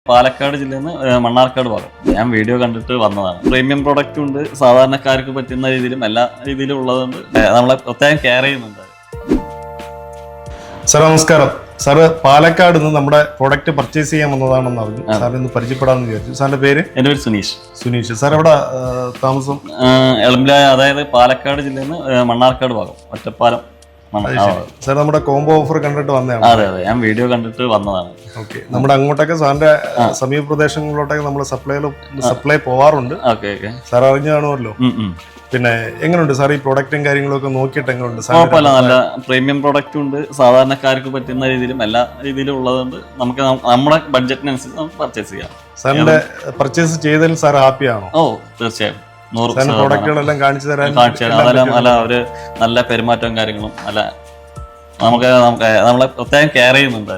പാലക്കാട് ജില്ലയിൽ നിന്ന് മണ്ണാർക്കാട് ഭാഗം. ഞാൻ വീഡിയോ കണ്ടിട്ട് വന്നതാണ്. പ്രീമിയം പ്രൊഡക്റ്റും ഉണ്ട്, സാധാരണക്കാർക്ക് പറ്റുന്ന രീതിയിലും എല്ലാ രീതിയിലും ഉള്ളതുകൊണ്ട് നമ്മളെ പ്രത്യേകം കെയർ ചെയ്യുന്നുണ്ട്. സാർ നമസ്കാരം. സാറ് പാലക്കാട് നിന്ന് നമ്മുടെ പ്രൊഡക്റ്റ് പർച്ചേസ് ചെയ്യാൻ വന്നതാണെന്ന് അറിഞ്ഞു. സാറിന് ഒന്ന് പരിചയപ്പെടാമെന്ന് വിചാരിച്ചു. സാറിന്റെ പേര്? എൻ്റെ പേര് സുനീഷ്. സുനീഷ്. സാർ എവിടെ താമസം? എളമ്പല, അതായത് പാലക്കാട് ജില്ലയിൽ നിന്ന് മണ്ണാർക്കാട് ഭാഗം, ഒറ്റപ്പാലം. സാർ നമ്മുടെ കോംബോ ഓഫർ കണ്ടിട്ട് വന്നതാണ്? അതെ അതെ, ഞാൻ വീഡിയോ കണ്ടിട്ട് വന്നതാണ്. ഓക്കെ. നമ്മുടെ അങ്ങോട്ടൊക്കെ സാറിന്റെ സമീപ പ്രദേശങ്ങളിലോട്ടൊക്കെ നമ്മൾ സപ്ലൈ പോവാറുണ്ട്. Okay okay. സാർ അറിഞ്ഞു കാണുമല്ലോ. പിന്നെ എങ്ങനെയുണ്ട് സാർ ഈ പ്രൊഡക്റ്റും കാര്യങ്ങളൊക്കെ നോക്കിയിട്ട് എങ്ങനെയുണ്ട്? കുഴപ്പമില്ല, നല്ല പ്രീമിയം പ്രൊഡക്റ്റും ഉണ്ട്, സാധാരണക്കാർക്ക് പറ്റുന്ന രീതിയിലും എല്ലാ രീതിയിലും ഉള്ളതുകൊണ്ട് നമുക്ക് നമ്മുടെ ബഡ്ജറ്റിനനുസരിച്ച് നമുക്ക് പർച്ചേസ് ചെയ്യാം. സാറിന്റെ പർച്ചേസ് ചെയ്തതിൽ സാർ ഹാപ്പിയാണോ? ഓ തീർച്ചയായും. പ്രോഡക്റ്റുകളെല്ലാം കാണിച്ചു തരാം. അതെല്ലാം നല്ല ഒരു നല്ല പെരുമാറ്റവും കാര്യങ്ങളും നല്ല നമുക്ക് നമ്മളെ പ്രത്യേകം കെയർ ചെയ്യുന്നുണ്ട്.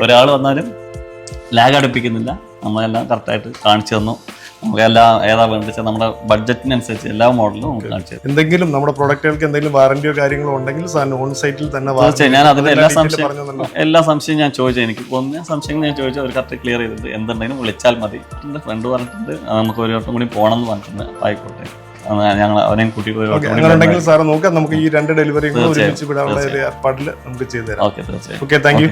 ഒരാൾ വന്നാലും ലാഗ് അടുപ്പിക്കുന്നില്ല, നമ്മളെല്ലാം കറക്റ്റായിട്ട് കാണിച്ചു തന്നു. നമുക്ക് എല്ലാം ഏതാ വേണ്ടിച്ച നമ്മുടെ ബഡ്ജറ്റിനനുസരിച്ച് എല്ലാ മോഡലും നമുക്ക് കാണിച്ചു തരും. എന്തെങ്കിലും നമ്മുടെ പ്രൊഡക്റ്റുകൾക്ക് എന്തെങ്കിലും വാറന്റിയോ കാര്യങ്ങളോ ഉണ്ടെങ്കിൽ ഓൺ സൈറ്റിൽ തന്നെ ഞാൻ അതിന്റെ എല്ലാ സംശയം ഞാൻ ചോദിച്ചു. എനിക്ക് തോന്നിയ സംശയങ്ങൾ ഞാൻ ചോദിച്ചു, അവർ കറക്റ്റ് ക്ലിയർ ചെയ്തിട്ട് എന്തുണ്ടെങ്കിലും വിളിച്ചാൽ മതി. എന്റെ ഫ്രണ്ട് പറഞ്ഞിട്ടുണ്ട് നമുക്ക് ഒരു വട്ടം കൂടി പോകണം എന്ന് പറഞ്ഞിട്ടുണ്ട്. ആയിക്കോട്ടെ, ഞങ്ങൾ അവനെയും കൂട്ടിയിട്ട് സാറ് നോക്കാം. നമുക്ക് ഈ 2 ഡെലിവറികളും ഒരുമിച്ച് വിടാനുള്ള ഏർപ്പാടിൽ നമുക്ക് ചെയ്തു തരാം. ഓക്കെ, തീർച്ചയായും. Okay, thank you.